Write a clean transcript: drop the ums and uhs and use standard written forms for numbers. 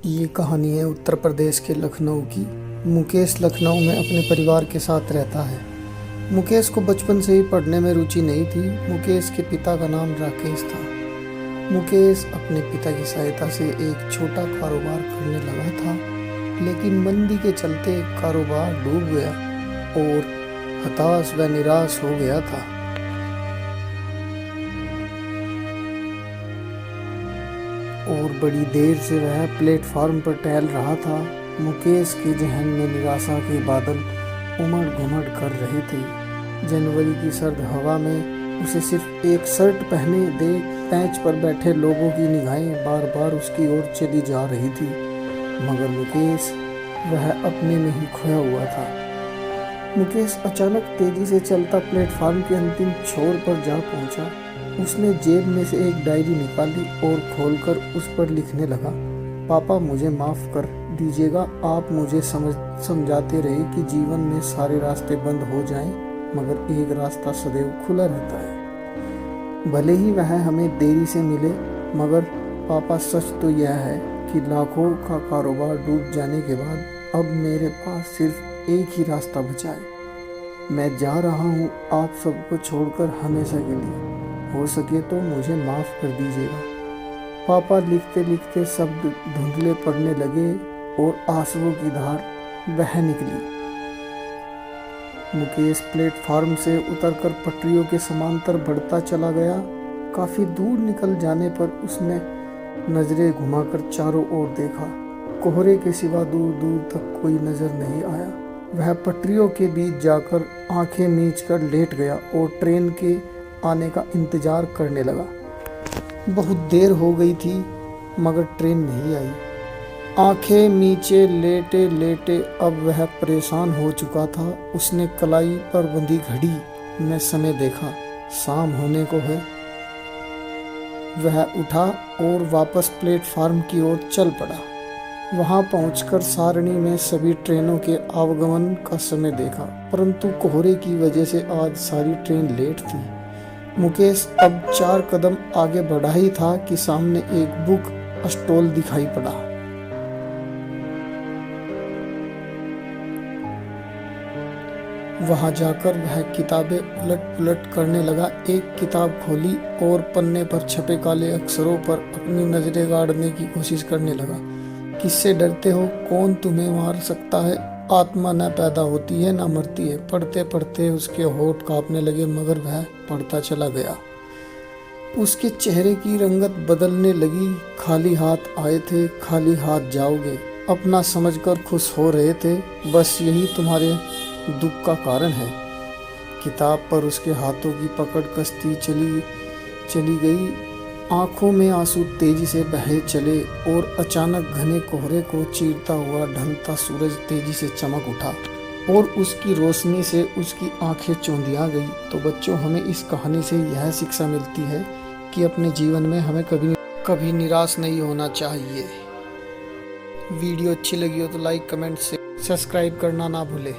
ये कहानी है उत्तर प्रदेश के लखनऊ की। मुकेश लखनऊ में अपने परिवार के साथ रहता है। मुकेश को बचपन से ही पढ़ने में रुचि नहीं थी। मुकेश के पिता का नाम राकेश था। मुकेश अपने पिता की सहायता से एक छोटा कारोबार करने लगा था, लेकिन मंदी के चलते कारोबार डूब गया और हताश व निराश हो गया था। और बड़ी देर से वह प्लेटफार्म पर टहल रहा था। मुकेश के जहन में निराशा के बादल उमड़ घुमड़ कर रहे थे। जनवरी की सर्द हवा में उसे सिर्फ एक शर्ट पहने देख बेंच पर बैठे लोगों की निगाहें बार बार उसकी ओर चली जा रही थी, मगर मुकेश वह अपने में ही खोया हुआ था। मुकेश अचानक तेजी से चलता प्लेटफार्म के अंतिम छोर पर जा पहुंचा। उसने जेब में से एक डायरी निकाली और खोलकर उस पर लिखने लगा, पापा मुझे माफ़ कर दीजिएगा। आप मुझे समझाते रहे कि जीवन में सारे रास्ते बंद हो जाएं, मगर एक रास्ता सदैव खुला रहता है। भले ही वह हमें देरी से मिले, मगर पापा सच तो यह है कि लाखों का कारोबार डूब जाने के बाद अब मेरे पास सिर्फ एक ही रास्ता बचा है। मैं जा रहा हूँ आप सबको छोड़कर हमेशा के लिए। हो सके तो मुझे माफ़ कर दीजिएगा। पापा लिखते लिखते शब्द धुंधले पड़ने लगे और आंसुओं की धार बह निकली। मुकेश प्लेटफार्म से उतरकर पटरियों के समांतर बढ़ता चला गया। काफी दूर निकल जाने पर उसने नजरें घुमाकर चारों ओर देखा। कोहरे के सिवा दूर दूर तक कोई नजर नहीं आया। वह पटरियों के बीच जाकर आंखें मींचकर लेट गया और ट्रेन के आने का इंतजार करने लगा। बहुत देर हो गई थी, मगर ट्रेन नहीं आई। आंखें नीचे लेटे लेटे अब वह परेशान हो चुका था। उसने कलाई पर बंधी घड़ी में समय देखा, शाम होने को है। वह उठा और वापस प्लेटफार्म की ओर चल पड़ा। वहां पहुंचकर सारणी में सभी ट्रेनों के आवागमन का समय देखा, परंतु कोहरे की वजह से आज सारी ट्रेन लेट थी। मुकेश अब 4 कदम आगे बढ़ा ही था कि सामने एक बुक स्टॉल दिखाई पड़ा। वहां जाकर वह किताबें उलट पुलट करने लगा। एक किताब खोली और पन्ने पर छपे काले अक्षरों पर अपनी नजरें गाड़ने की कोशिश करने लगा। किससे डरते हो? कौन तुम्हें मार सकता है? आत्मा न पैदा होती है न मरती है। पढ़ते पढ़ते उसके होंठ कांपने लगे, मगर वह पढ़ता चला गया। उसके चेहरे की रंगत बदलने लगी। खाली हाथ आए थे, खाली हाथ जाओगे, अपना समझकर खुश हो रहे थे। बस यही तुम्हारे दुख का कारण है। किताब पर उसके हाथों की पकड़ कसती चली गई। आंखों में आंसू तेजी से बहे चले और अचानक घने कोहरे को चीरता हुआ ढलता सूरज तेजी से चमक उठा और उसकी रोशनी से उसकी आंखें चौंधिया गई। तो बच्चों, हमें इस कहानी से यह शिक्षा मिलती है कि अपने जीवन में हमें कभी निराश नहीं होना चाहिए। वीडियो अच्छी लगी हो तो लाइक, कमेंट से सब्सक्राइब करना ना भूलें।